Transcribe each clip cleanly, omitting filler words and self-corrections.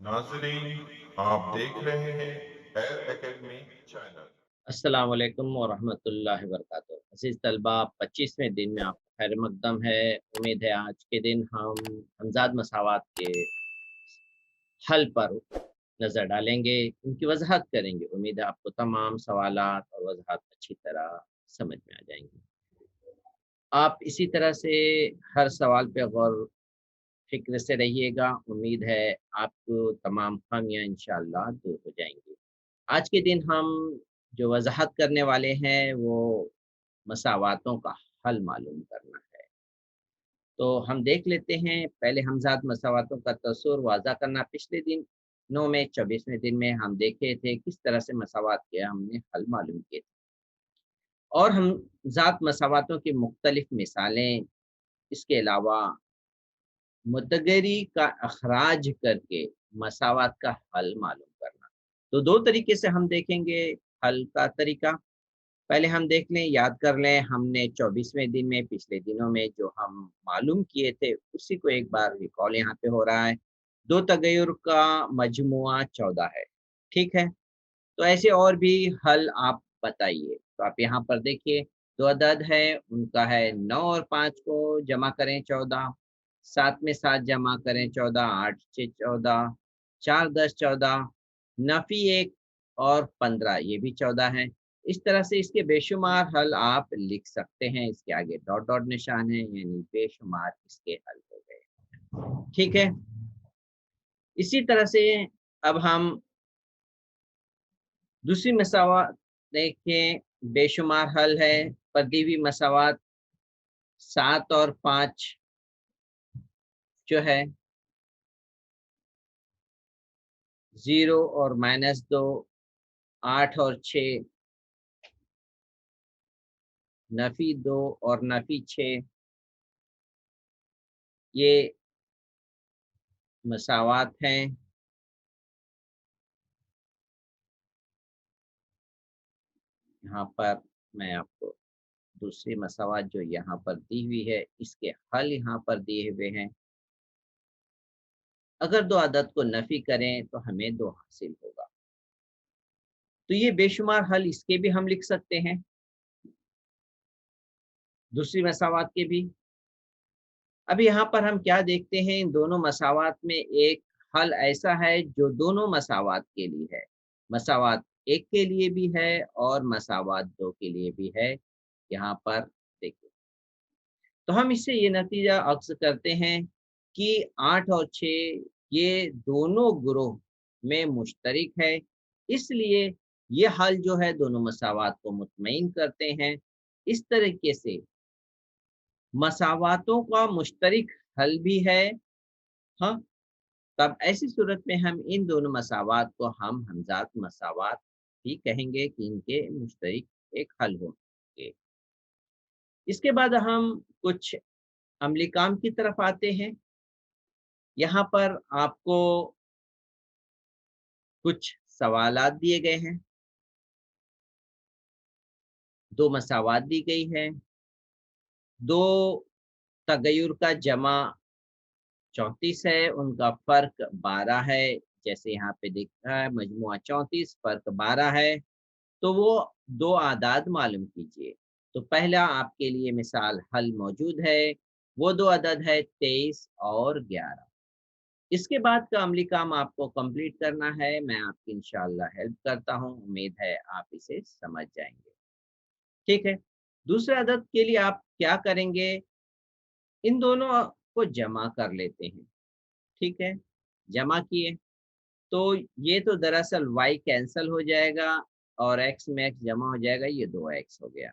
नाजरीन, आप देख रहे हैं एयर एकेडमी चैनल। अस्सलाम वालेकुम वरहमतुल्लाहि वबरकातुहू। अज़ीज़ तलबा, 25वें दिन में आपका खैर मक़दम है। उम्मीद है आज के दिन हम हमज़ाद मसावात के हल पर नज़र डालेंगे, उनकी वज़ाहत करेंगे। उम्मीद है आपको तमाम सवालात और वज़ाहत अच्छी तरह समझ में आ जाएँगी। आप इसी तरह से हर सवाल पे गौर फ़िक्र से रहिएगा। उम्मीद है आपको तमाम ख़ामियाँ इंशाअल्लाह दूर हो जाएँगी। आज के दिन हम जो वज़ाहत करने वाले हैं वो मसावातों का हल मालूम करना है। तो हम देख लेते हैं, पहले हमज़ाद मसावातों का तसव्वुर वाज़ा करना। पिछले दिनों में 24वें दिन में हम देखे थे किस तरह से मसावात के हमने हल मालूम किए थे और हम ज़ात मसावातों की मुख्तलिफ़ मिसालें, इसके अलावा मुतगरी का अखराज करके मसावात का हल मालूम करना। तो 2 तरीके से हम देखेंगे हल का तरीका। पहले हम देख लें, याद कर लें, हमने 24वें दिन में पिछले दिनों में जो हम मालूम किए थे, उसी को एक बार रिकॉल यहाँ पे हो रहा है। 2 तगैयुर का मजमुआ 14 है, ठीक है? तो ऐसे और भी हल आप बताइए। तो आप यहाँ पर देखिए, 2 अदद है, उनका है 9 और 5 को जमा करें 14, 7 में 7 जमा करें 14, 8 छः 14, 4 10 14, नफ़ी 1 और 15 ये भी 14 है। इस तरह से इसके बेशुमार हल आप लिख सकते हैं। इसके आगे डॉट डॉट निशान है, यानी बेशुमार इसके हल हो गए। ठीक है? इसी तरह से अब हम दूसरी मसावात देखें, बेशुमार हल है पर दी हुई मसावात 7 और 5 जो है, 0 और -2, 8 और 6, नफ़ी 2 और नफ़ी 6, ये मसावात हैं। यहाँ पर मैं आपको दूसरी मसावात जो यहाँ पर दी हुई है, इसके हल यहाँ पर दिए हुए हैं। अगर 2 अदद को नफ़ी करें तो हमें 2 हासिल होगा। तो ये बेशुमार हल इसके भी हम लिख सकते हैं, दूसरी मसावात के भी। अब यहाँ पर हम क्या देखते हैं, इन दोनों मसावात में एक हल ऐसा है जो दोनों मसावात के लिए है। मसावात 1 के लिए भी है और मसावात 2 के लिए भी है। यहाँ पर देखिए, तो हम इससे ये नतीजा अक्स करते हैं कि 8 और 6 ये दोनों ग्रुप में मुश्तरिक है। इसलिए ये हल जो है दोनों मसावात को मुतमईन करते हैं। इस तरीके से मसावातों का मुश्तरिक हल भी है। हाँ, तब ऐसी सूरत में हम इन दोनों मसावात को हम हमज़ात मसावात भी कहेंगे कि इनके मुश्तरिक एक हल होंगे। इसके बाद हम कुछ अमली काम की तरफ आते हैं। यहाँ पर आपको कुछ सवालात दिए गए हैं, 2 मसावात दी गई है, 2 तगैयुर का जमा 34 है, उनका फ़र्क 12 है। जैसे यहाँ पे दिख रहा है मजमुआ 34 फ़र्क 12 है, तो वो 2 आदाद मालूम कीजिए। तो पहला आपके लिए मिसाल हल मौजूद है, वो 2 अदद है 23 और 11। इसके बाद का अमली काम आपको कंप्लीट करना है, मैं आपकी इंशाअल्लाह हेल्प करता हूँ, उम्मीद है आप इसे समझ जाएँगे। ठीक है? दूसरे अदद के लिए आप क्या करेंगे, इन दोनों को जमा कर लेते हैं, ठीक है? जमा किए, तो ये तो दरअसल y कैंसल हो जाएगा और x में x जमा हो जाएगा, ये 2x हो गया।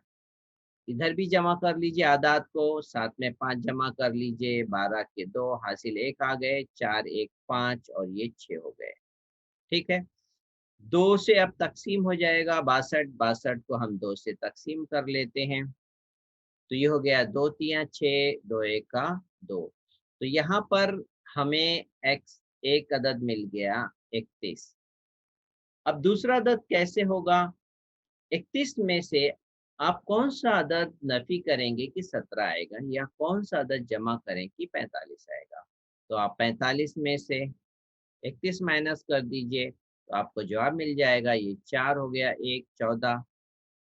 इधर भी जमा कर लीजिए आदाद को, 7 में 5 जमा कर लीजिए, 12 के 2 हासिल 1 आ गए, 4 1 5 और ये 6 हो गए, ठीक है? 2 से अब तक़सीम हो जाएगा 62, 62 को हम 2 से तक़सीम कर लेते हैं, तो ये हो गया 2 तियाँ 6, 2 एका 2। तो यहाँ पर हमें x एक अदद मिल गया 31। अब दूसरा अदद कैसे होगा? 31 में से आप कौन-सा अदद नफ़ी करेंगे कि 17 आएगा या कौन-सा अदद जमा करें कि 45 आएगा? तो आप 45 में से 31 माइनस कर दीजिए तो आपको जवाब मिल जाएगा, ये 4 हो गया, 1 14।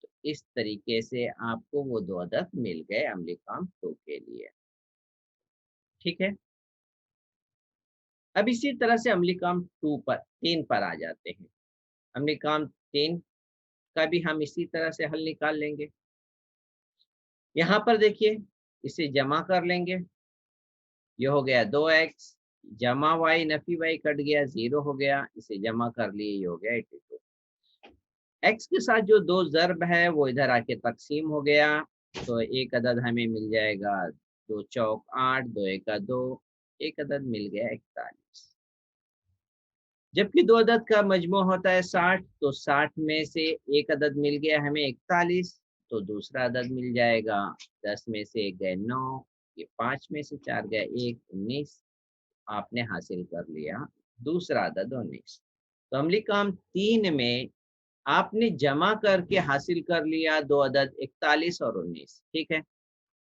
तो इस तरीके से आपको वो 2 अदद मिल गए अम्लीय काम 2 के लिए। ठीक है। अब इसी तरह से अम्लीय काम 3 पर आ जाते हैं। अम्लीय काम 3 का भी हम इसी तरह से हल निकाल लेंगे। यहाँ पर देखिए, इसे जमा कर लेंगे, ये हो गया 2x जमा y, नफी y कट गया, 0 हो गया, इसे जमा कर लिए, ये हो गया 82। x के साथ जो 2 ज़र्ब है वो इधर आके तकसीम हो गया, तो एक अदद हमें मिल जाएगा 2 चौक 8, 2 एका 2, एक अदद मिल गया 41। जबकि 2 अदद का मजमू होता है 60, तो 60 में से एक अदद मिल गया हमें 41, तो दूसरा अदद मिल जाएगा 10 में से 1 गए 9, ये 5 में से 4 गए 1, 19। आपने हासिल कर लिया दूसरा अदद 19। तो अम्लीय काम 3 में आपने जमा करके हासिल कर लिया 2 अदद 41 और 19। ठीक है।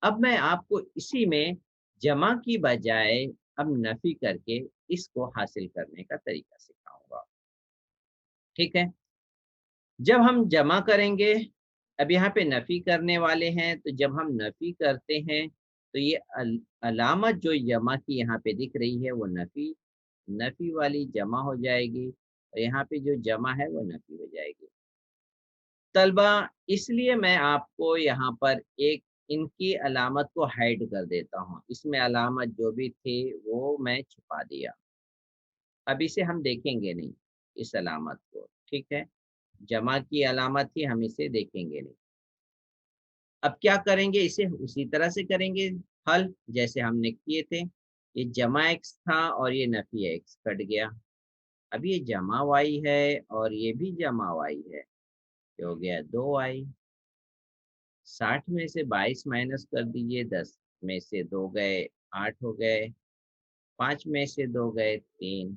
अब मैं आपको इसी में जमा की बजाय अब नफी करके इसको हासिल करने का तरीका सिखाऊंगा। ठीक है। जब हम जमा करेंगे, अब यहाँ पे नफी करने वाले हैं, तो जब हम नफी करते हैं तो ये अलामत जो जमा की यहाँ पे दिख रही है वो नफी नफी वाली जमा हो जाएगी, और यहाँ पे जो जमा है वो नफी हो जाएगी। तलबा, इसलिए मैं आपको यहाँ पर एक इनकी अलामत को हाइड कर देता हूँ, इसमें अलामत जो भी थी वो मैं छुपा दिया। अब इसे हम देखेंगे नहीं, इस अलामत को। ठीक है। जमा की अलामत थी, हम इसे देखेंगे नहीं। अब क्या करेंगे, इसे उसी तरह से करेंगे हल जैसे हमने किए थे। ये जमा x था और ये नफी x कट गया। अब ये जमा y है और ये भी जमा y है, ये हो गया 2y। 60 में से 22 माइनस कर दीजिए, 10 में से 2 गए 8 हो गए, 5 में से 2 गए 3।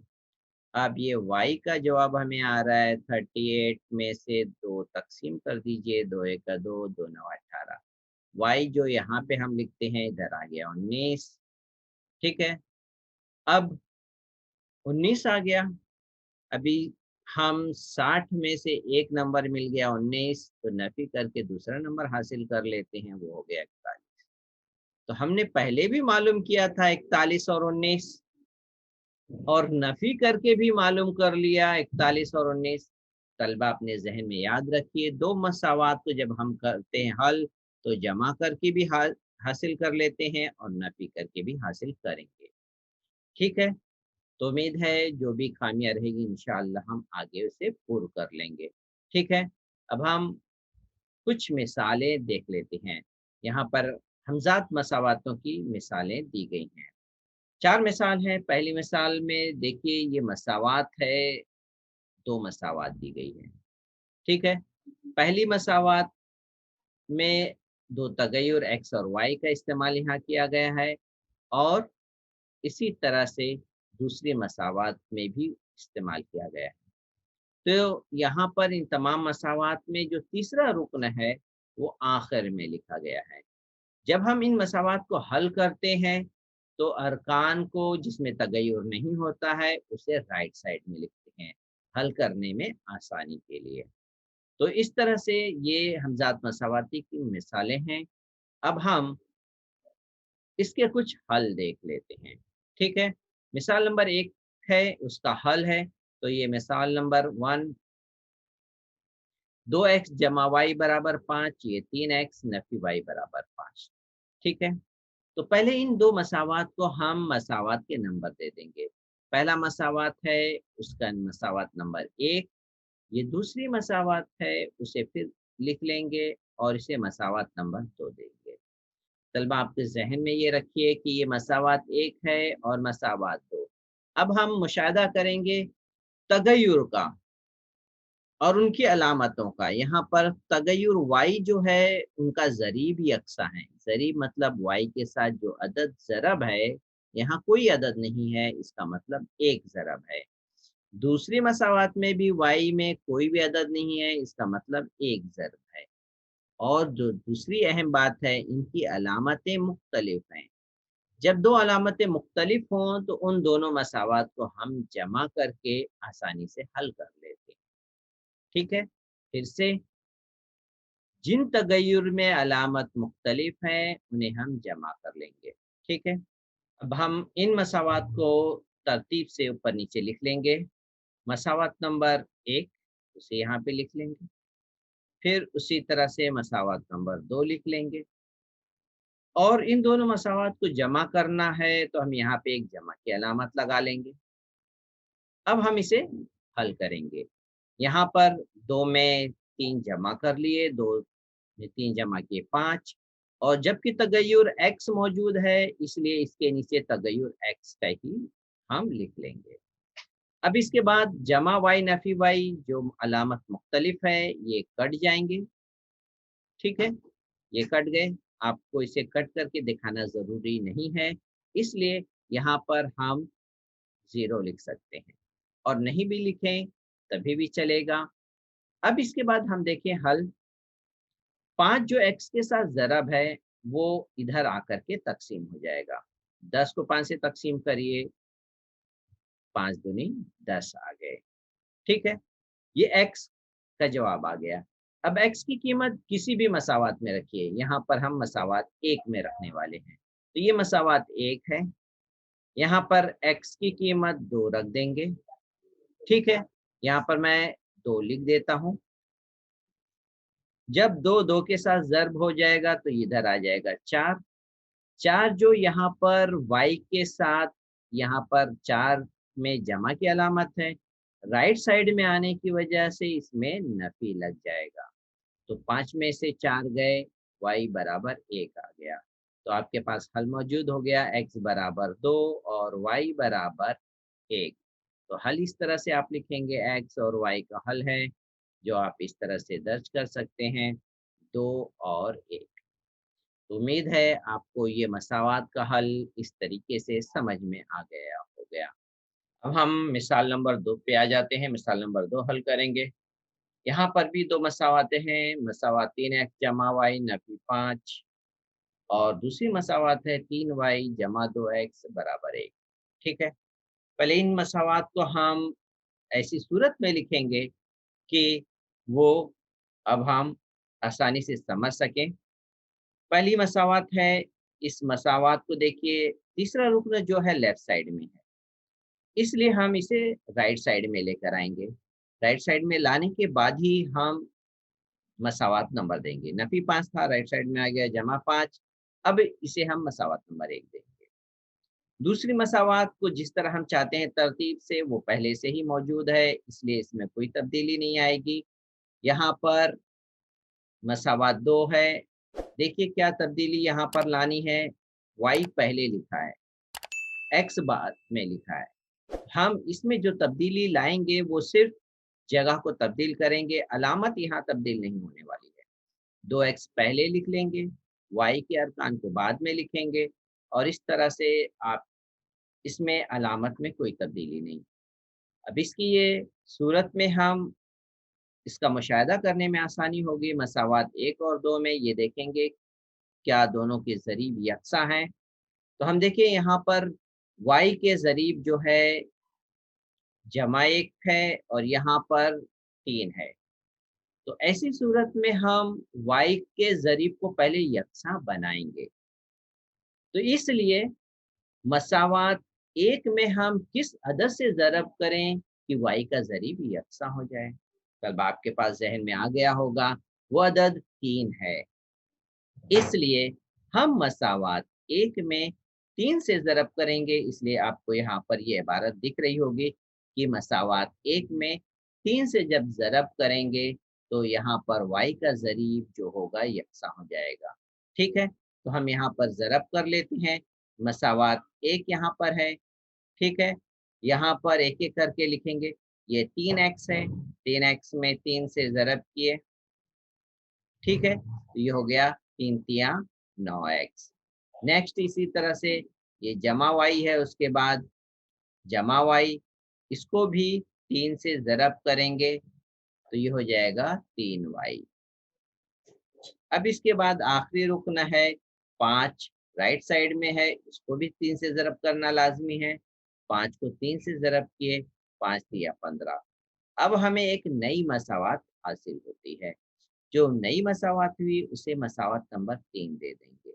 अब ये y का जवाब हमें आ रहा है 38 में से 2 तकसीम कर दीजिए, 2 एक 2, 2 9 18। y जो यहाँ पे हम लिखते हैं इधर आ गया 19। ठीक है। अब 19 आ गया। अभी हम 60 में से एक नंबर मिल गया 19, तो नफी करके दूसरा नंबर हासिल कर लेते हैं, वो हो गया 41। तो हमने पहले भी मालूम किया था 41 और 19, और नफी करके भी मालूम कर लिया 41 और 19। तलबा अपने जहन में याद रखिए, दो मसावात को जब हम करते हैं हल, तो जमा करके भी हासिल कर लेते हैं और नफी करके भी हासिल करेंगे। ठीक है। तो उम्मीद है जो भी खामियां रहेगी इंशाअल्लाह हम आगे उसे पूर्ण कर लेंगे। ठीक है। अब हम कुछ मिसालें देख लेते हैं। यहाँ पर हमजात मसावातों की मिसालें दी गई हैं। 4 मिसाल हैं। पहली मिसाल में देखिए, ये मसावात है, 2 मसावात दी गई है। ठीक है। पहली मसावात में 2 तगय्युर x और y का इस्तेमाल यहाँ किया गया है, और इसी तरह से दूसरी मसावात में भी इस्तेमाल किया गया है। तो यहाँ पर इन तमाम मसावात में जो तीसरा रुकन है वो आखिर में लिखा गया है। जब हम इन मसावात को हल करते हैं तो अरकान को जिसमें तगय्युर नहीं होता है उसे राइट साइड में लिखते हैं, हल करने में आसानी के लिए। तो इस तरह से ये हमजात मसावाती की मिसालें हैं। अब हम इसके कुछ हल देख लेते हैं। ठीक है। मिसाल नंबर 1 है, उसका हल है। तो ये मिसाल नंबर 1, 2x जमा y बराबर 5, ये 3x नफी y बराबर 5। ठीक है। तो पहले इन दो मसावात को हम मसावात के नंबर दे देंगे। पहला मसावात है, उसका मसावात नंबर 1। ये दूसरी मसावात है, उसे फिर लिख लेंगे और इसे मसावात नंबर 2 देंगे। तलबा आपके जहन में ये रखिए कि ये मसावात 1 है और मसावात 2। अब हम मुशाहिदा करेंगे तगय्युर का और उनकी अलामतों का। यहाँ पर तगय्युर y जो है उनका ज़रीब यकसा है। ज़रीब मतलब y के साथ जो अदद ज़रब है, यहाँ कोई अदद नहीं है, इसका मतलब एक ज़रब है। दूसरी मसावात में भी y में कोई भी अदद नहीं है, इसका मतलब एक ज़रब है। और जो दूसरी अहम बात है, इनकी अलामतें मुख्तलिफ हैं। जब दो अलामतें मुख्तलिफ हों तो उन दोनों मसावात को हम जमा करके आसानी से हल कर लेते हैं। ठीक है, फिर से, जिन तगय्युर में अलामत मुख्तलिफ हैं उन्हें हम जमा कर लेंगे। ठीक है, अब हम इन मसावात को तरतीब से ऊपर नीचे लिख लेंगे। मसावात नंबर 1 उसे यहाँ पे लिख लेंगे, फिर उसी तरह से मसावात नंबर 2 लिख लेंगे, और इन दोनों मसावात को जमा करना है तो हम यहाँ पे एक जमा की अलामत लगा लेंगे। अब हम इसे हल करेंगे। यहाँ पर 2 में 3 जमा कर लिए, 2 में 3 जमा किए 5, और जबकि तगय्युर x मौजूद है इसलिए इसके नीचे तगय्युर x का ही हम लिख लेंगे। अब इसके बाद जमा y नफी y जो अलामत मुख्तलिफ है ये कट जाएंगे। ठीक है, ये कट गए। आपको इसे कट करके दिखाना ज़रूरी नहीं है, इसलिए यहाँ पर हम 0 लिख सकते हैं, और नहीं भी लिखें तभी भी चलेगा। अब इसके बाद हम देखें हल। 5 जो x के साथ ज़रब है वो इधर आकर के तकसीम हो जाएगा। 10 को 5 से तकसीम करिए, 5 दूनी 10 आ गए। ठीक है, ये x का जवाब आ गया। अब x की कीमत किसी भी मसावात में रखिए, यहाँ पर हम मसावात 1 में रखने वाले हैं, तो ये मसावात 1 है। यहाँ पर x की कीमत 2 रख देंगे। ठीक है, यहाँ पर मैं 2 लिख देता हूँ। जब 2 2 के साथ ज़र्ब हो जाएगा तो इधर आ जाएगा 4। 4 जो यहाँ पर y के साथ, यहाँ पर 4 में जमा की अलामत है, राइट साइड में आने की वजह से इसमें नफी लग जाएगा। तो 5 में से 4 गए, y बराबर 1 आ गया। तो आपके पास हल मौजूद हो गया, x बराबर 2 और y बराबर 1। तो हल इस तरह से आप लिखेंगे, x और y का हल है, जो आप इस तरह से दर्ज कर सकते हैं, 2 और 1। उम्मीद है आपको ये मसावात का हल इस तरीके से समझ में आ गया हो गया। अब हम मिसाल नंबर 2 पे आ जाते हैं। मिसाल नंबर 2 हल करेंगे। यहाँ पर भी 2 मसावातें हैं। मसावात 3x जमा y नफी 5, और दूसरी मसावात है 3y जमा 2x बराबर 1। ठीक है, पहले इन मसावात को हम ऐसी सूरत में लिखेंगे कि वो अब हम आसानी से समझ सकें। पहली मसावात है, इस मसावात को देखिए, तीसरा रुकन जो है लेफ्ट साइड में है, इसलिए हम इसे राइट साइड में लेकर आएंगे। राइट साइड में लाने के बाद ही हम मसावात नंबर देंगे। नफी 5 था, राइट साइड में आ गया जमा 5। अब इसे हम मसावात नंबर 1 देंगे। दूसरी मसावात को जिस तरह हम चाहते हैं तरतीब से, वो पहले से ही मौजूद है, इसलिए इसमें कोई तब्दीली नहीं आएगी। यहाँ पर मसावात 2 है, देखिए क्या तब्दीली यहाँ पर लानी है। y पहले लिखा है, x बाद में लिखा है। हम इसमें जो तब्दीली लाएंगे वो सिर्फ जगह को तब्दील करेंगे, अलामत यहाँ तब्दील नहीं होने वाली है। 2x पहले लिख लेंगे, y के अरकान को बाद में लिखेंगे, और इस तरह से आप इसमें अलामत में कोई तब्दीली नहीं। अब इसकी ये सूरत में हम इसका मुशाहिदा करने में आसानी होगी। मसावात 1 और 2 में ये देखेंगे क्या दोनों के ज़रीब यकसा हैं। तो हम देखिए यहाँ पर y के ज़रीब जो है जमा 1 है, और यहाँ पर 3 है। तो ऐसी सूरत में हम y के ज़रीब को पहले यकसा बनाएंगे। तो इसलिए मसावात 1 में हम किस अदद से ज़रब करें कि y का ज़रीब यकसा हो जाए। तब आपके पास ज़हन में आ गया होगा, वो अदद 3 है। इसलिए हम मसावात 1 में 3 से ज़रब करेंगे, इसलिए आपको यहाँ पर ये इबारत दिख रही होगी कि मसावात 1 में 3 से जब ज़रब करेंगे तो यहाँ पर y का ज़रीब जो होगा यकसा हो जाएगा। ठीक है, तो हम यहाँ पर ज़रब कर लेते हैं। मसावात 1 यहाँ पर है। ठीक है, यहाँ पर एक-एक करके लिखेंगे। ये 3x है, 3x में 3 से ज़रब किए। ठीक है, तो ये हो गया 3 तिया 9x। नेक्स्ट इसी तरह से ये जमा y है, उसके बाद जमा y, इसको भी 3 से ज़रब करेंगे तो ये हो जाएगा 3y। अब इसके बाद आखिरी रुकन है 5 राइट साइड में है, इसको भी 3 से ज़रब करना लाज़मी है। 5 को 3 से ज़रब किए, 5 तिया 15। अब हमें एक नई मसावात हासिल होती है। जो नई मसावात हुई उसे मसावात नंबर 3 दे देंगे।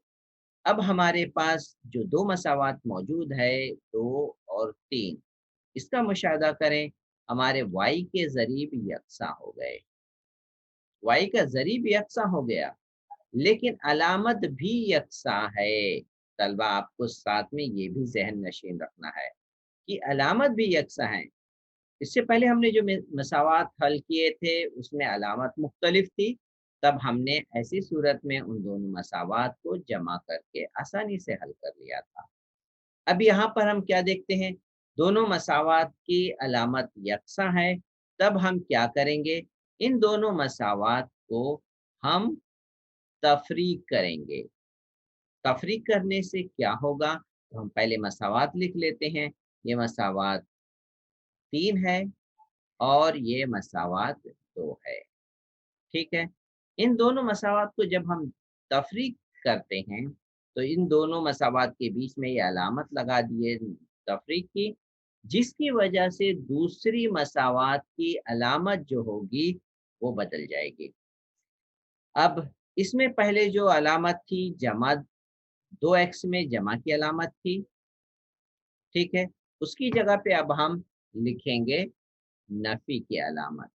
अब हमारे पास जो 2 मसावात मौजूद है, 2 और 3, इसका मुशाहदा करें, हमारे y के ज़रीब यकसा हो गए। y का ज़रीब यकसा हो गया, लेकिन अलामत भी यकसा है। तलबा आपको साथ में ये भी ज़हन नशीन रखना है कि अलामत भी यकसा है। इससे पहले हमने जो मसावात हल किए थे उसमें अलामत मुख्तलिफ थी, तब हमने ऐसी सूरत में उन दोनों मसावात को जमा करके आसानी से हल कर लिया था। अब यहाँ पर हम क्या देखते हैं, दोनों मसावात की अलामत यकसा है, तब हम क्या करेंगे, इन दोनों मसावात को हम तफरीक करेंगे। तफरीक करने से क्या होगा, तो हम पहले मसावात लिख लेते हैं। ये मसावात 3 है और ये मसावात 2 है। ठीक है? इन दोनों मसावात को जब हम तफरीक करते हैं, तो इन दोनों मसावात के बीच में ये अलामत लगा दिए तफरीक की, जिसकी वजह से दूसरी मसावात की अलामत जो होगी, वो बदल जाएगी। अब इसमें पहले जो अलामत थी जमा, 2x में जमा की अलामत थी, ठीक है? उसकी जगह पे अब हम लिखेंगे नफ़ी की अलामत।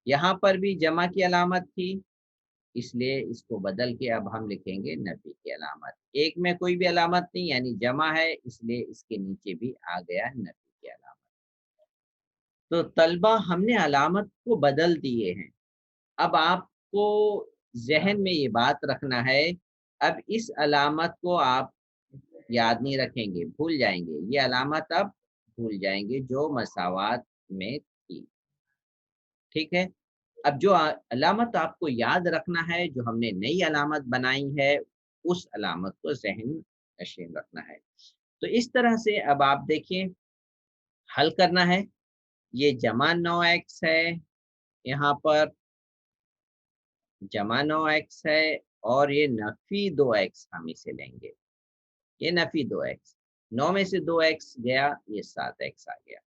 यहाँ पर भी जमा की अलामत थी, इसलिए इसको बदल के अब हम लिखेंगे नफ़ी की अलामत। एक में कोई भी अलामत नहीं यानी जमा है, इसलिए इसके नीचे भी आ गया नफ़ी की अलामत। तो तलबा हमने अलामत को बदल दिए हैं। अब आपको ज़हन में ये बात रखना है, अब इस अलामत को आप याद नहीं रखेंगे, भूल जाएँगे। ये अलामत अब भूल जाएँगे जो मसावात में थी, ठीक है? अब जो अलामत आपको याद रखना है, जो हमने नई अलामत बनाई है, उस अलामत को ज़हन नशीन रखना है। तो इस तरह से अब आप देखिए, हल करना है, ये जमा 9x है, यहाँ पर जमा 9x है और ये नफ़ी 2x हम इसे लेंगे। ये नफ़ी 2x, 9 में से 2x गया, ये 7x आ गया।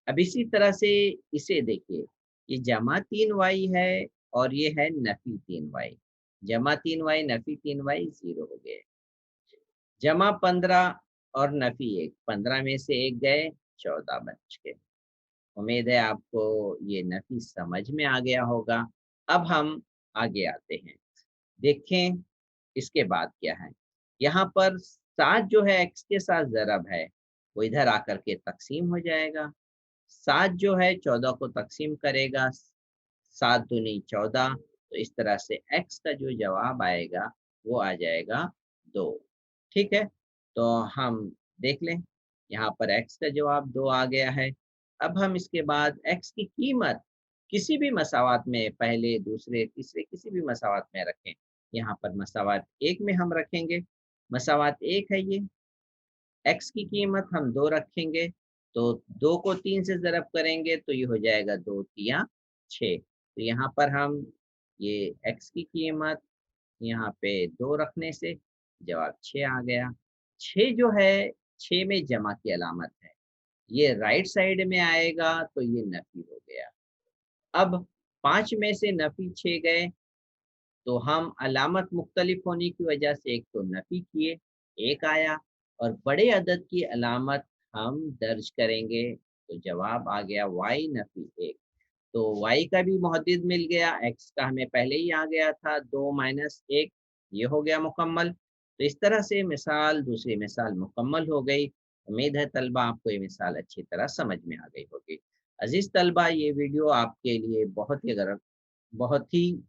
अब इसी तरह से इसे देखिए, ये जमा 3y है और ये है नफ़ी 3y। जमा 3y नफ़ी 3y 0 हो गए। जमा 15 और नफ़ी 1, 15 में से 1 गए, 14 बच गए। उम्मीद है आपको ये नफ़ी समझ में आ गया होगा। अब हम आगे आते हैं। देखें इसके बाद क्या है। यहाँ पर 7 जो है x के साथ ज़रब है, वो इधर आकर के तक़सीम हो जाएगा। 7 जो है 14 को तक़सीम करेगा, 7 दूनी 14, तो इस तरह से x का जो जवाब आएगा वो आ जाएगा 2। ठीक है? तो हम देख लें, यहाँ पर x का जवाब 2 आ गया है। अब हम इसके बाद x की कीमत किसी भी मसावात में, पहले, दूसरे, तीसरे किसी भी मसावात में रखें। यहाँ पर मसावात 1 में हम रखेंगे, मसावात 1 है ये। x की कीमत हम 2 रखेंगे, तो 2 को 3 से ज़रब करेंगे तो ये हो जाएगा 2 तिया 6। तो यहाँ पर हम ये x की कीमत यहाँ पे 2 रखने से जवाब 6 आ गया। 6 जो है, 6 में जमा की अलामत है। ये राइट साइड में आएगा तो ये नफ़ी हो गया। अब 5 में से नफ़ी 6 गए, तो हम अलामत मुख्तलिफ होने की वजह से एक तो नफ़ी किए, 1 आया और बड़े अदद की अलामत हम दर्ज करेंगे, तो जवाब आ गया y नफ़ी 1। तो y का भी मुहद्दिद मिल गया, x का हमें पहले ही आ गया था 2 माइनस 1, ये हो गया मुकम्मल। तो इस तरह से मिसाल, दूसरी मिसाल मुकम्मल हो गई। उम्मीद है तलबा आपको ये मिसाल अच्छी तरह समझ में आ गई होगी। अज़ीज़ तलबा, ये वीडियो आपके लिए बहुत ही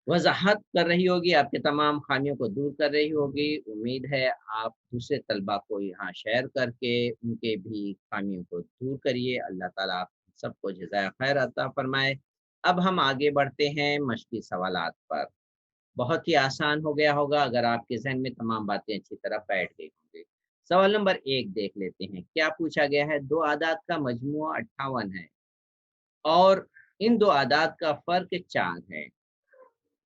वज़ाहत कर रही होगी, आपके तमाम ख़ामियों को दूर कर रही होगी। उम्मीद है आप दूसरे तलबा को यहाँ शेयर करके उनके भी ख़ामियों को दूर करिए। अल्लाह ताला आप सबको जज़ाए खैर अता फ़रमाए। अब हम आगे बढ़ते हैं मश्क़ी सवालात पर। बहुत ही आसान हो गया होगा अगर आपके ज़हन में तमाम बातें अच्छी तरह बैठ गई होंगी। सवाल नंबर 1 देख लेते हैं। क्या पूछा गया है? 2 आदाद का मजमूआ 58 है और इन 2 आदाद का फ़र्क 4 है।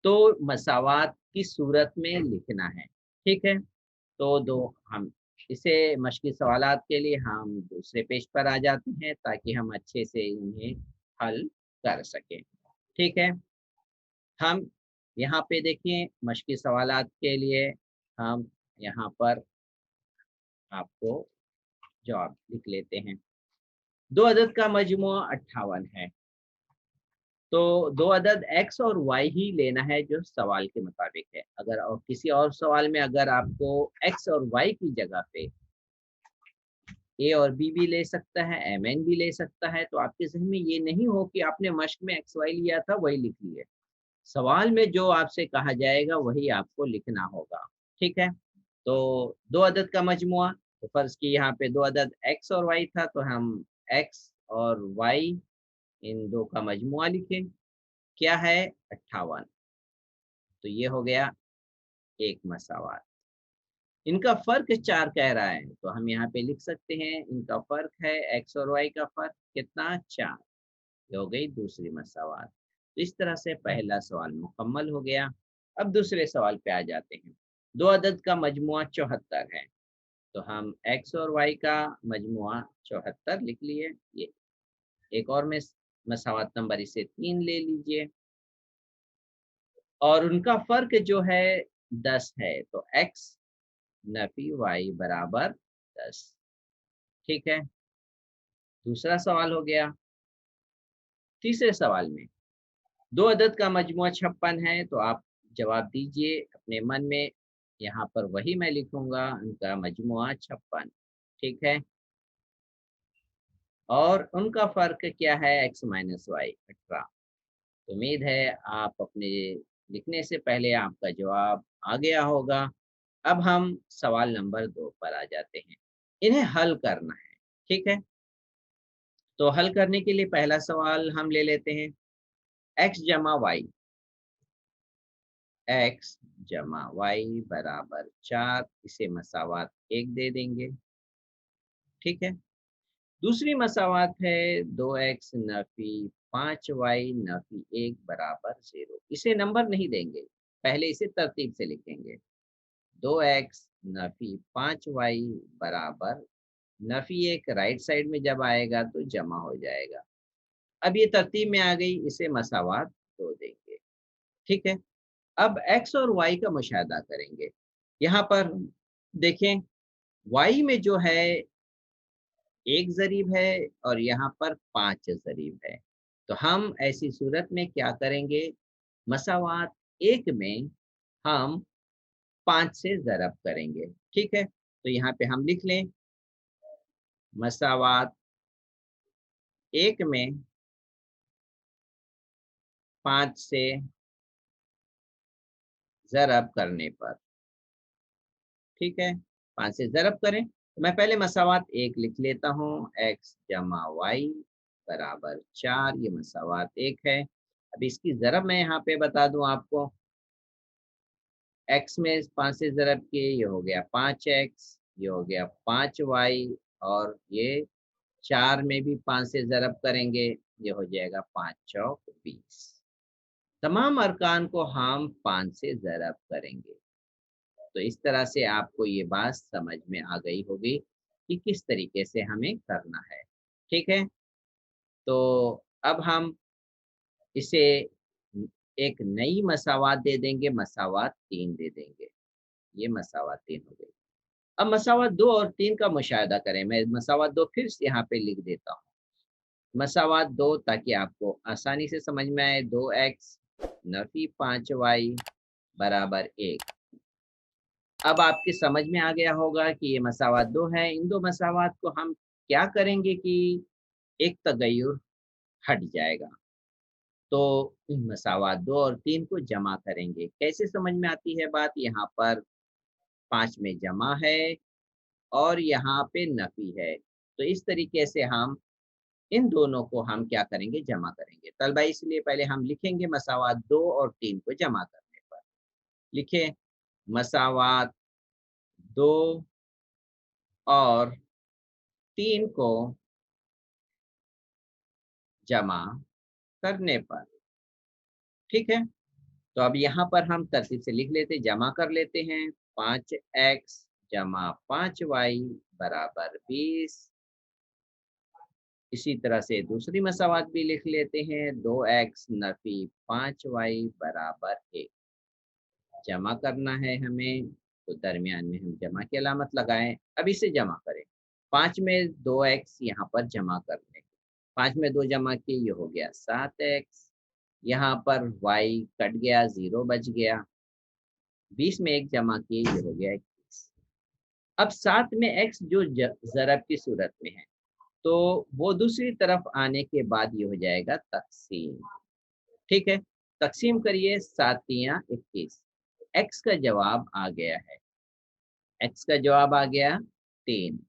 तो मसावात की सूरत में लिखना है। ठीक है, तो दो हम इसे मश्की सवालात के लिए हम दूसरे पेज पर आ जाते हैं ताकि हम अच्छे से इन्हें हल कर सकें। ठीक है, हम यहाँ पे देखिए मश्की सवालात के लिए हम यहाँ पर आपको जवाब लिख लेते हैं। दो अदद का मजमूआ 58 है, तो दो अदद x और y ही लेना है जो सवाल के मुताबिक है। अगर और किसी और सवाल में अगर आपको x और y की जगह पे a और b भी ले सकता है, mn भी ले सकता है, तो आपके ज़हन में ये नहीं हो कि आपने मश्क में x y लिया था वही लिख लिए। सवाल में जो आपसे कहा जाएगा वही आपको लिखना होगा। ठीक है, तो दो अदद का मजमुआ, तो फर्ज की यहाँ पे दो अदद x और y था, तो हम x और y इन दो का मजमुआ लिखें। क्या है? 58। तो ये हो गया एक मसावात। इनका फ़र्क 4 कह रहा है, तो हम यहाँ पे लिख सकते हैं इनका फ़र्क है x और y का फ़र्क कितना? 4। ये हो गई दूसरी मसावात। तो इस तरह से पहला सवाल मुकम्मल हो गया। अब दूसरे सवाल पे आ जाते हैं। दो अदद का मजमुआ 74 है, तो हम x और y का मजमुआ 74 लिख लिए। ये एक और में मसावात नंबर इसे 3 ले लीजिए, और उनका फ़र्क जो है 10 है, तो x नफ़ी y बराबर 10। ठीक है, दूसरा सवाल हो गया। तीसरे सवाल में दो अदद का मजमुआ 56 है, तो आप जवाब दीजिए अपने मन में। यहाँ पर वही मैं लिखूंगा, उनका मजमुआ 56। ठीक है, और उनका फ़र्क क्या है? x minus Y 18। उम्मीद है आप अपने लिखने से पहले आपका जवाब आ गया होगा। अब हम सवाल नंबर 2 पर आ जाते हैं। इन्हें हल करना है। ठीक है, तो हल करने के लिए पहला सवाल हम ले लेते हैं। x जमा वाई, x जमा वाई बराबर 4, इसे मसावात 1 दे देंगे। ठीक है, दूसरी मसावात है 2x नफी 5y नफी 1 बराबर 0। इसे नंबर नहीं देंगे, पहले इसे तरतीब से लिखेंगे। 2x नफी 5y बराबर नफी 1 राइट साइड में जब आएगा तो जमा हो जाएगा। अब ये तरतीब में आ गई, इसे मसावात 2 देंगे। ठीक है, अब x और y का मुशाहदा करेंगे। यहाँ पर देखें, y में जो है 1 ज़रीब है और यहाँ पर 5 ज़रीब है। तो हम ऐसी सूरत में क्या करेंगे? मसावात 1 में हम 5 से ज़रब करेंगे। ठीक है, तो यहाँ पे हम लिख लें मसावात 1 में 5 से ज़रब करने पर। ठीक है, 5 से ज़रब करें, तो मैं पहले मसावात 1 लिख लेता हूँ। x जमा वाई बराबर 4, ये मसावात 1 है। अब इसकी ज़रब मैं यहाँ पे बता दूँ आपको। x में 5 से ज़रब किए, ये हो गया 5x, ये हो गया 5y, और ये 4 में भी 5 से ज़रब करेंगे, ये हो जाएगा 5 चौक 20। तमाम अरकान को हम 5 से ज़रब करेंगे। तो इस तरह से आपको ये बात समझ में आ गई होगी कि किस तरीके से हमें करना है। ठीक है, तो अब हम इसे एक नई मसावात दे देंगे, मसावात 3 दे देंगे। ये मसावात 3 हो गई। अब मसावात 2 और 3 का मुशाहिदा करें। मैं मसावात 2 फिर से यहाँ पे लिख देता हूँ। मसावात 2 ताकि आपको आसानी से समझ में आए। 2x नफ़ी 5y बराबर 1। अब आपकी समझ में आ गया होगा कि ये मसावात 2 है। इन 2 मसावात को हम क्या करेंगे कि एक तगय्युर हट जाएगा। तो इन मसावात 2 और 3 को जमा करेंगे। कैसे समझ में आती है बात? यहाँ पर 5 में जमा है और यहाँ पे नफ़ी है। तो इस तरीके से हम इन दोनों को हम क्या करेंगे? जमा करेंगे। तलबा इसलिए पहले हम लिखेंगे मसावात 2 और 3 को जमा करने पर। लिखें मसावात 2 और 3 को जमा करने पर। ठीक है, तो अब यहाँ पर हम तरतीब से लिख लेते, जमा कर लेते हैं। 5x जमा 5y बराबर 20। इसी तरह से दूसरी मसावात भी लिख लेते हैं। 2x नफी 5y बराबर 1। जमा करना है हमें, तो दरमियान में हम जमा की अलामत लगाएं। अब इसे जमा करें। 5 में 2x यहाँ पर जमा कर लें। 5 में 2 जमा किए, ये हो गया 7x। यहाँ पर y कट गया, 0 बच गया। 20 में 1 जमा किए, ये हो गया 21। अब 7 में x जो ज़रब की सूरत में है, तो वो दूसरी तरफ आने के बाद ये हो जाएगा तक़सीम। ठीक है, तक़सीम करिए, 7 तियां 21। x का जवाब आ गया है, x का जवाब आ गया 3।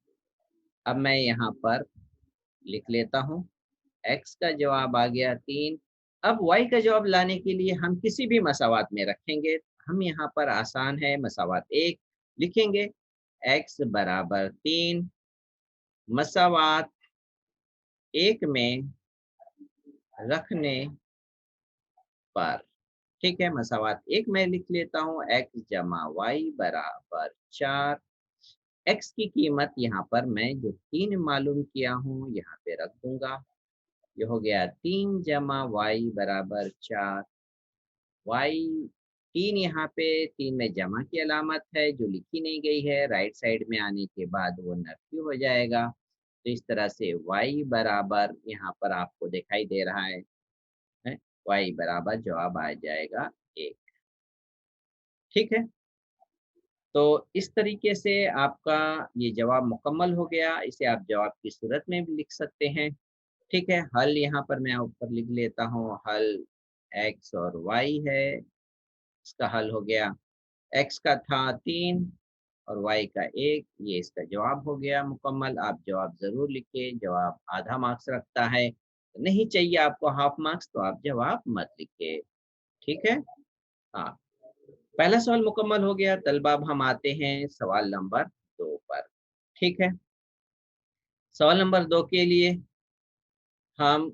अब मैं यहाँ पर लिख लेता हूँ, x का जवाब आ गया 3। अब y का जवाब लाने के लिए हम किसी भी मसावात में रखेंगे। हम यहाँ पर आसान है, मसावात 1 लिखेंगे। x बराबर 3 मसावात 1 में रखने पर, ठीक है, मसावात 1 में लिख लेता हूँ। x जमा y बराबर 4। x की कीमत यहाँ पर मैं जो 3 मालूम किया हूँ यहाँ पे रख दूंगा। ये हो गया 3 जमा y बराबर 4। y 3 यहाँ पे 3 में जमा की अलामत है जो लिखी नहीं गई है, राइट साइड में आने के बाद वो नफी हो जाएगा। तो इस तरह से y बराबर यहाँ पर आपको दिखाई दे रहा है, y बराबर जवाब आ जाएगा 1। ठीक है, तो इस तरीके से आपका ये जवाब मुकम्मल हो गया। इसे आप जवाब की सूरत में भी लिख सकते हैं। ठीक है, हल यहाँ पर मैं ऊपर लिख लेता हूँ। हल x और y है, इसका हल हो गया। x का था 3 और y का 1, ये इसका जवाब हो गया मुकम्मल। आप जवाब ज़रूर लिखिए, जवाब आधा मार्क्स रखता है। नहीं चाहिए आपको हाफ मार्क्स, तो आप जवाब मत लिखिए। ठीक है, हाँ, पहला सवाल मुकम्मल हो गया। तलबा अब हम आते हैं सवाल नंबर 2 पर। ठीक है, सवाल नंबर 2 के लिए हम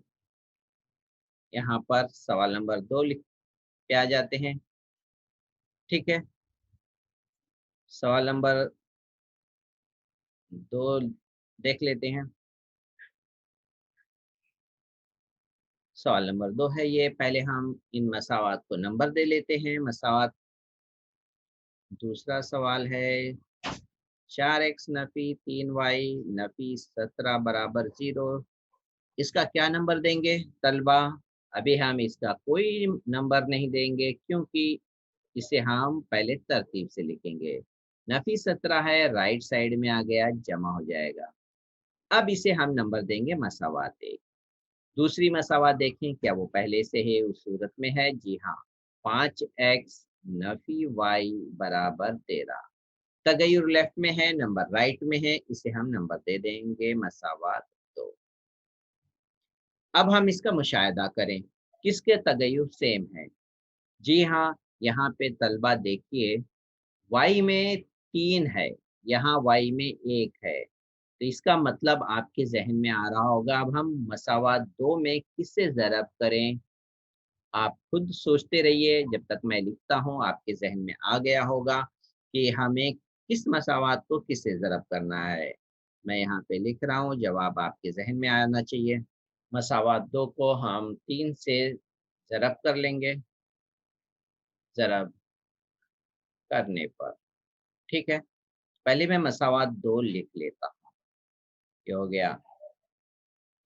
यहाँ पर सवाल नंबर 2 लिख के आ जाते हैं। ठीक है, सवाल नंबर 2 देख लेते हैं। सवाल नंबर 2 है ये। पहले हम इन मसावात को नंबर दे लेते हैं। मसावात दूसरा सवाल है, 4x नफी 3y नफी 17 बराबर 0। इसका क्या नंबर देंगे तलबा? अभी हम इसका कोई नंबर नहीं देंगे, क्योंकि इसे हम पहले तरतीब से लिखेंगे। नफी 17 है, राइट साइड में आ गया, जमा हो जाएगा। अब इसे हम नंबर देंगे मसावात 1। दूसरी मसावात देखें, क्या वो पहले से है उस सूरत में है? जी हाँ, 5x नफी y बराबर 13। तगय्युर लेफ्ट में है, नंबर राइट में है, इसे हम नंबर दे देंगे मसावात 2। अब हम इसका मुशाहिदा करें, किसके तगय्युर सेम है। जी हाँ, यहाँ पे तलबा देखिए, y में 3 है, यहाँ y में 1 है, तो इसका मतलब आपके जहन में आ रहा होगा। अब हम मसावात 2 में किससे ज़रब करें? आप खुद सोचते रहिए, जब तक मैं लिखता हूँ आपके जहन में आ गया होगा कि हमें किस मसावात को किससे ज़रब करना है। मैं यहाँ पे लिख रहा हूँ, जवाब आपके जहन में आना चाहिए। मसावात 2 को हम 3 से ज़रब कर लेंगे, ज़रब करने पर। ठीक है, पहले मैं मसावात 2 लिख लेता हूँ। ये हो गया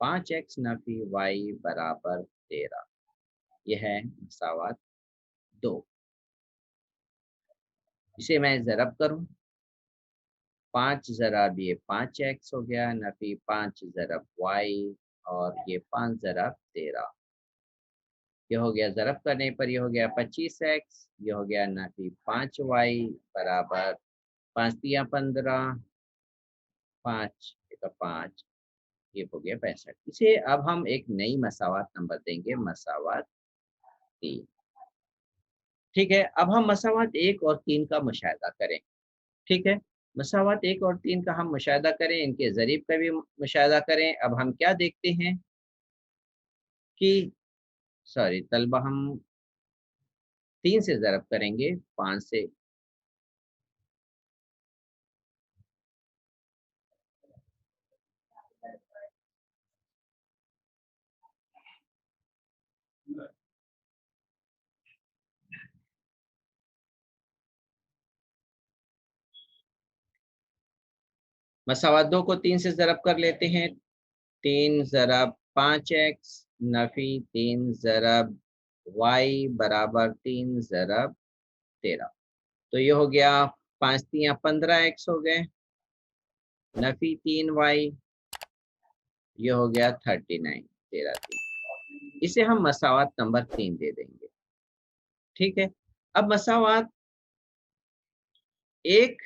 5x नफी y बराबर 13। यह है मसावात 2। इसे मैं ज़रब करूँ, 5 ज़रब ये 5x हो गया, नफी 5 ज़रब y, और ये 5 ज़रब 13। ये हो गया, ज़रब करने पर ये हो गया 25x। ये हो गया नफी 5y बराबर 5 तिया 15, 5 एक 5, ये हो गया 65। इसे अब हम एक नई मसावात नंबर देंगे, मसावात 3। ठीक है, अब हम मसावात 1 और 3 का मुशाहिदा करें। ठीक है, मसावात 1 और 3 का हम मुशाहिदा करें, इनके ज़रीब का भी मुशाहिदा करें। अब हम क्या देखते हैं कि, सॉरी तलबा, हम 3 से ज़रब करेंगे 5 से। मसावा 2 को 3 से ज़रब कर लेते हैं। 3 ज़रब 5x नफ़ी 3 ज़रब y बराबर 3 ज़रब 13। तो ये हो गया 5 तियां 15x हो गए, नफ़ी 3y, ये हो गया 39, 13 3। इसे हम मसावात नंबर 3 दे देंगे। ठीक है। अब मसावात 1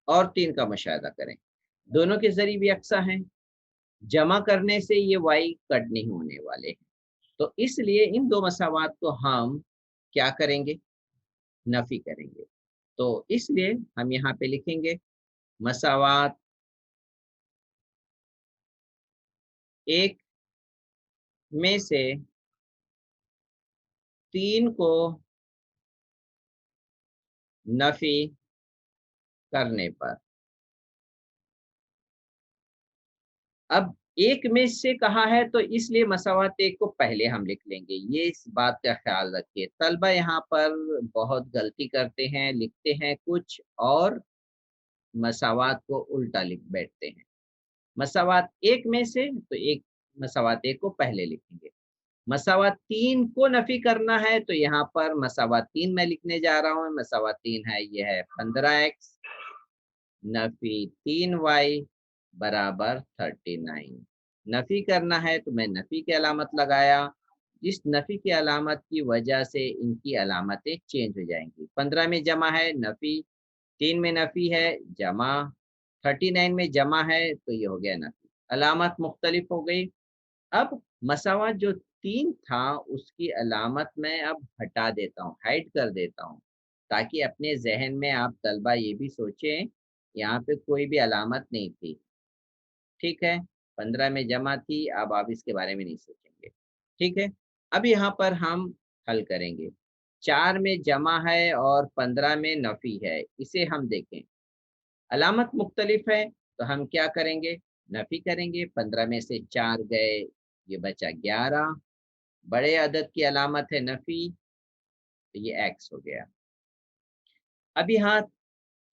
और 3 का मुशाहिदा करें। दोनों के ज़रीब यकसा हैं। जमा करने से ये y कट नहीं होने वाले हैं। तो इसलिए इन दो मसावात को हम क्या करेंगे? नफ़ी करेंगे। तो इसलिए हम यहाँ पे लिखेंगे मसावात 1 में से 3 को नफ़ी करने पर। अब 1 में से कहा है तो इसलिए मसावात 1 को पहले हम लिख लेंगे। ये इस बात का ख़्याल रखिए। तलबा यहाँ पर बहुत गलती करते हैं, लिखते हैं कुछ और मसावात को उल्टा लिख बैठते हैं। मसावात 1 में से तो एक मसावात 1 को पहले लिखेंगे। मसावात 3 को नफ़ी करना है तो यहाँ पर मसावात 3 मैं लिखने जा रहा हूँ। मसावात 3 है, ये है 15x नफ़ी 3y बराबर 39। नफ़ी करना है तो मैं नफ़ी की अलामत लगाया। इस नफ़ी की अलामत की वजह से इनकी अलामतें चेंज हो जाएंगी। 15 में जमा है नफ़ी, 3 में नफ़ी है जमा, 39 में जमा है तो ये हो गया नफ़ी। अलामत मुख्तलिफ हो गई। अब मसावात जो 3 था उसकी अलामत मैं अब हटा देता हूँ, हाइड कर देता हूँ, ताकि अपने ज़हन में आप तलबा ये भी सोचें यहाँ पे कोई भी अलामत नहीं थी। ठीक है? 15 में जमा थी, अब आप इसके बारे में नहीं सोचेंगे। ठीक है? अब यहाँ पर हम हल करेंगे। 4 में जमा है और 15 में नफ़ी है, इसे हम देखें। अलामत मुख्तलिफ है तो हम क्या करेंगे? नफ़ी करेंगे। 15 में से 4 गए, ये बचा 11। बड़े अदद की अलामत है नफ़ी, तो ये x हो गया। अब यहाँ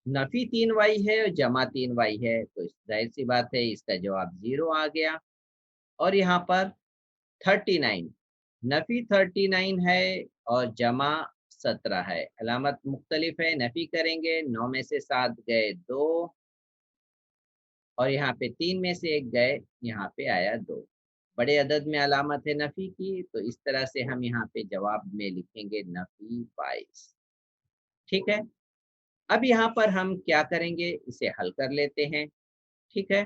नफ़ी 3y है और जमा 3y है, तो ज़ाहिर सी बात है इसका जवाब 0 आ गया। और यहाँ पर 39 नफ़ी 39 है और जमा 17 है। अलामत मुख्तलिफ है, नफ़ी करेंगे। 9 में से 7 गए 2 और यहाँ पे 3 में से 1 गए, यहाँ पे आया 2। बड़े अदद में अलामत है नफ़ी की, तो इस तरह से हम यहाँ पे जवाब में लिखेंगे नफ़ी 22। ठीक है? अब यहाँ पर हम क्या करेंगे? इसे हल कर लेते हैं। ठीक है?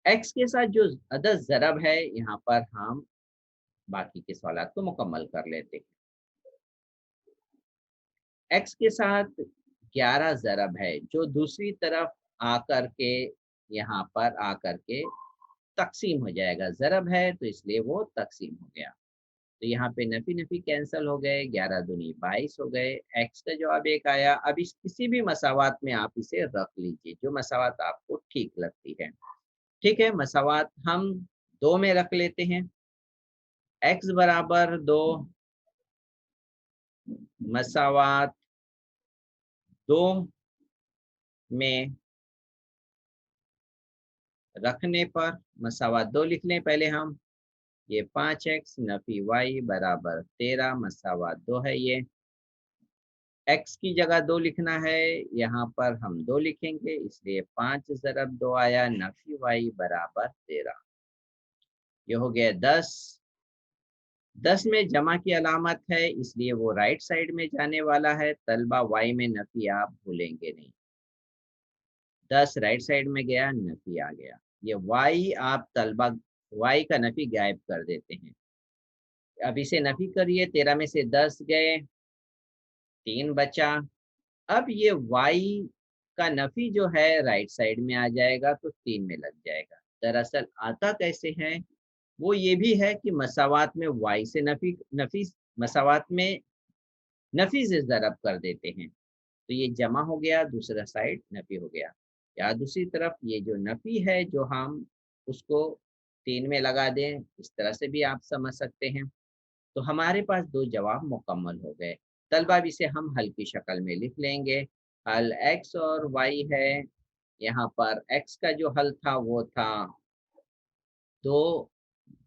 x के साथ जो अदद ज़रब है, यहाँ पर हम बाकी के सवालात को मुकम्मल कर लेते हैं। x के साथ 11 ज़रब है, जो दूसरी तरफ आकर के यहाँ पर आकर के तक़सीम हो जाएगा। ज़रब है तो इसलिए वो तक़सीम हो गया। तो यहाँ पे नफ़ी नफ़ी कैंसल हो गए, 11 दूनी 22 हो गए। x का जवाब 1 आया। अब इस किसी भी मसावात में आप इसे रख लीजिए, जो मसावात आपको ठीक लगती है। ठीक है? मसावात हम 2 में रख लेते हैं। x बराबर 2 मसावात 2 में रखने पर मसावात 2 लिख लें पहले हम। ये 5x नफ़ी y बराबर 13 मसावात 2 है ये। x की जगह 2 लिखना है, यहाँ पर हम 2 लिखेंगे, इसलिए 5 ज़रब 2 आया, नफ़ी y बराबर 13। ये हो गया 10। 10 में जमा की अलामत है, इसलिए वो राइट साइड में जाने वाला है। तलबा y में नफ़ी आप भूलेंगे नहीं। 10 राइट साइड में गया, नफ़ी आ गया। ये y आप तलबा y का नफ़ी गायब कर देते हैं। अब इसे नफ़ी करिए, 13 में से 10 गए, 3 बचा। अब ये y का नफ़ी जो है राइट साइड में आ जाएगा तो 3 में लग जाएगा। दरअसल आता कैसे है? वो ये भी है कि मसावात में y से नफ़ी नफ़ी मसावात में नफी से ज़रब कर देते हैं, तो ये जमा हो गया, दूसरा साइड नफी हो गया। या दूसरी तरफ ये जो नफी है जो हम उसको 3 में लगा दें, इस तरह से भी आप समझ सकते हैं। तो हमारे पास 2 जवाब मुकम्मल हो गए। तलबा अब इसे हम हल की शक्ल में लिख लेंगे। हल x और y है। यहाँ पर x का जो हल था वो था 2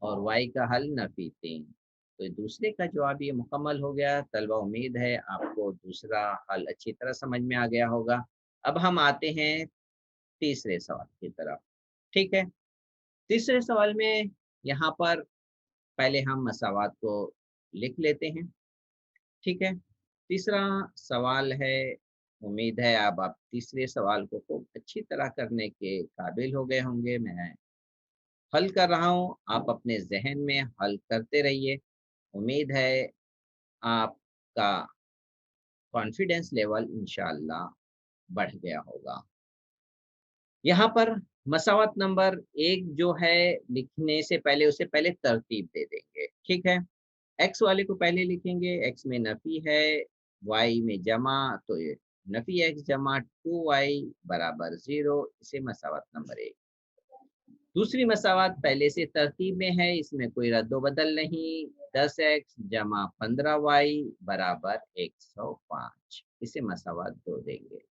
और y का हल नफी 3। तो दूसरे का जवाब ये मुकम्मल हो गया। तलबा उम्मीद है आपको दूसरा हल अच्छी तरह समझ में आ गया होगा। अब हम आते हैं तीसरे सवाल की तरफ। ठीक है? तीसरे सवाल में यहाँ पर पहले हम मसावात को लिख लेते हैं। ठीक है? तीसरा सवाल है, उम्मीद है अब आप तीसरे सवाल को खूब अच्छी तरह करने के काबिल हो गए होंगे। मैं हल कर रहा हूँ, आप अपने ज़हन में हल करते रहिए। उम्मीद है आपका कॉन्फिडेंस लेवल इंशाअल्लाह बढ़ गया होगा। यहाँ पर मसावत नंबर 1 जो है, लिखने से पहले उसे पहले तरतीब दे देंगे। ठीक है? एक्स वाले को पहले लिखेंगे, एक्स में नफ़ी है, वाई में जमा, तो ये नफ़ी एक्स जमा 2y बराबर 0, इसे मसावत नंबर 1। दूसरी मसावत पहले से तरतीब में है, इसमें कोई रद्दो-बदल नहीं, 10x जमा 15y बराबर 105, इसे मसावत 2 देंगे।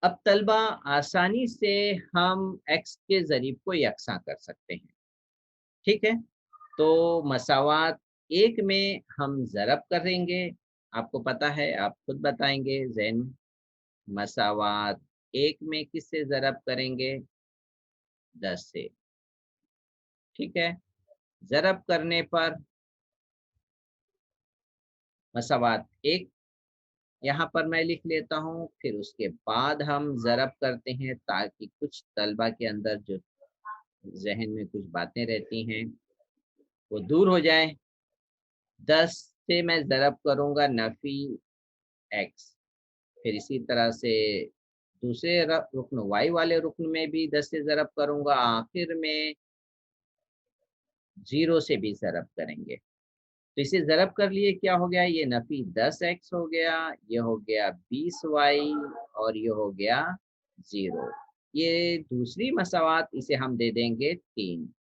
अब तलबा आसानी से हम x के ज़रीब को यकसा कर सकते हैं। ठीक है? तो मसावात 1 में हम ज़रब करेंगे, आपको पता है, आप खुद बताएँगे ज़हन में। मसावात 1 में किससे ज़रब करेंगे? 10 से। ठीक है? ज़रब करने पर मसावात 1 यहाँ पर मैं लिख लेता हूँ, फिर उसके बाद हम ज़रब करते हैं ताकि कुछ तलबा के अंदर जो ज़हन में कुछ बातें रहती हैं, वो दूर हो जाएँ। 10 से मैं ज़रब करूँगा नफ़ी x, फिर इसी तरह से दूसरे रुक्न y वाले रुक्न में भी 10 से ज़रब करूँगा, आखिर में 0 से भी ज़रब करेंगे। तो इसे ज़रब कर लिए, क्या हो गया? ये नफ़ी 10x हो गया, ये हो गया 20y और ये हो गया 0। ये दूसरी मसावात, इसे हम दे देंगे 3।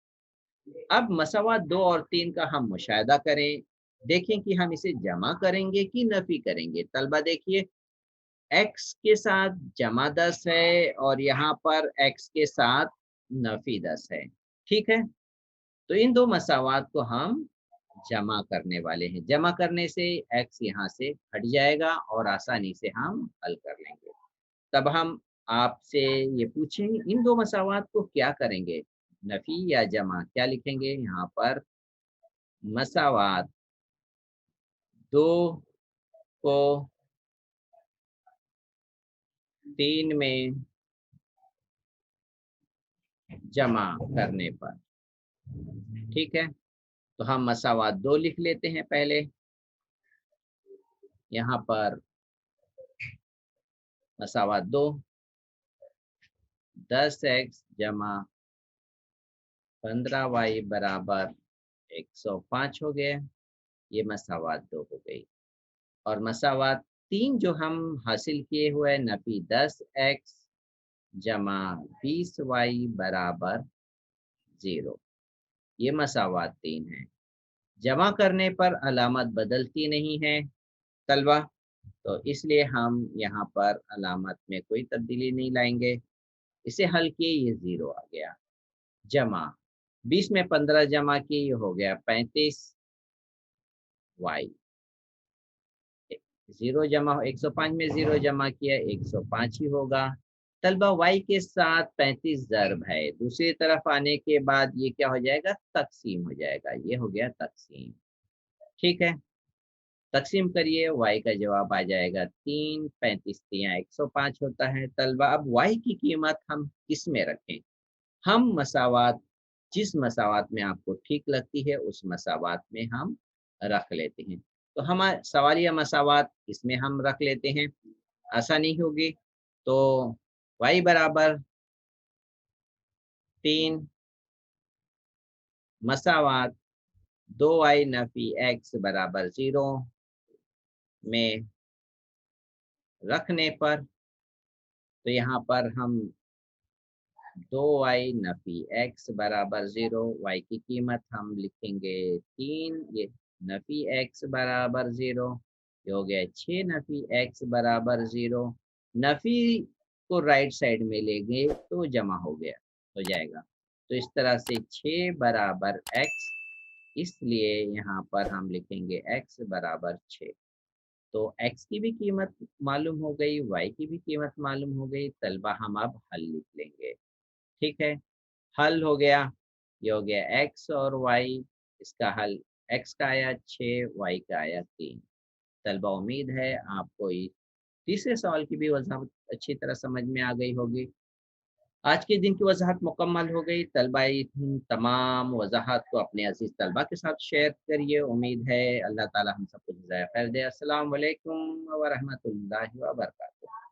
अब मसावात 2 और 3 का हम मुशाहिदा करें, देखें कि हम इसे जमा करेंगे कि नफ़ी करेंगे। तलबा देखिए, x के साथ जमा 10 है और यहाँ पर x के साथ नफ़ी 10 है। ठीक है? तो इन 2 मसावात को हम जमा करने वाले हैं। जमा करने से x यहाँ से हट जाएगा और आसानी से हम हल कर लेंगे। तब हम आपसे ये पूछेंगे, इन 2 मसावात को क्या करेंगे? नफ़ी या जमा? क्या लिखेंगे यहाँ पर? मसावात 2 को 3 में जमा करने पर। ठीक है? तो हम मसावात 2 लिख लेते हैं पहले। यहाँ पर मसावात 2, 10x जमा 15y बराबर 105 हो गए। ये मसावात 2 हो गई। और मसावात 3 जो हम हासिल किए हुए, नफ़ी 10x जमा 20y बराबर 0, ये मसावात 3 है। जमा करने पर अलामत बदलती नहीं है तलबा, तो इसलिए हम यहाँ पर अलामत में कोई तब्दीली नहीं लाएंगे। इसे हल किए, ये 0 आ गया। जमा 20 में 15 जमा किए, ये हो गया 35y। 0 जमा 105 में 0 जमा किया, 105 ही होगा। तलबा y के साथ 35 ज़र्ब है, दूसरी तरफ आने के बाद ये क्या हो जाएगा? तक़सीम हो जाएगा। ये हो गया तक़सीम। ठीक है? तक़सीम करिए, y का जवाब आ जाएगा 3, 35 तियाँ 105 होता है। तलबा अब y की कीमत हम किस में रखें? हम मसावात, जिस मसावात में आपको ठीक लगती है उस मसावात में हम रख लेते हैं। तो हमारा सवालिया मसावात इसमें हम रख लेते हैं, आसानी होगी। तो y बराबर 3 मसावात 2y नफी x बराबर 0 में रखने पर, तो यहाँ पर हम 2y नफी x बराबर 0, y की कीमत हम लिखेंगे 3, ये नफी x बराबर 0, ये हो गया 6 नफी x बराबर 0। नफी को राइट साइड में लेंगे तो जमा हो जाएगा। तो इस तरह से 6 बराबर x, इसलिए यहाँ पर हम लिखेंगे x बराबर 6। तो x की भी कीमत मालूम हो गई, y की भी कीमत मालूम हो गई। तलबा हम अब हल लिख लेंगे। ठीक है, हल हो गया, ये हो गया x और y। इसका हल x का आया 6, y का आया 3। तलबा उम्मीद है आपको ये तीसरे सवाल की भी वजाहत अच्छी तरह समझ में आ गई होगी। आज के दिन की वजाहत मुकम्मल हो गई। तलबा इन तमाम वजाहत को अपने अजीज तलबा के साथ शेयर करिए। उम्मीद है अल्लाह ताला हम सबको जज़ाए खैर दे। अस्सलाम वालेकुम व रहमतुल्लाहि व बरकातुहू।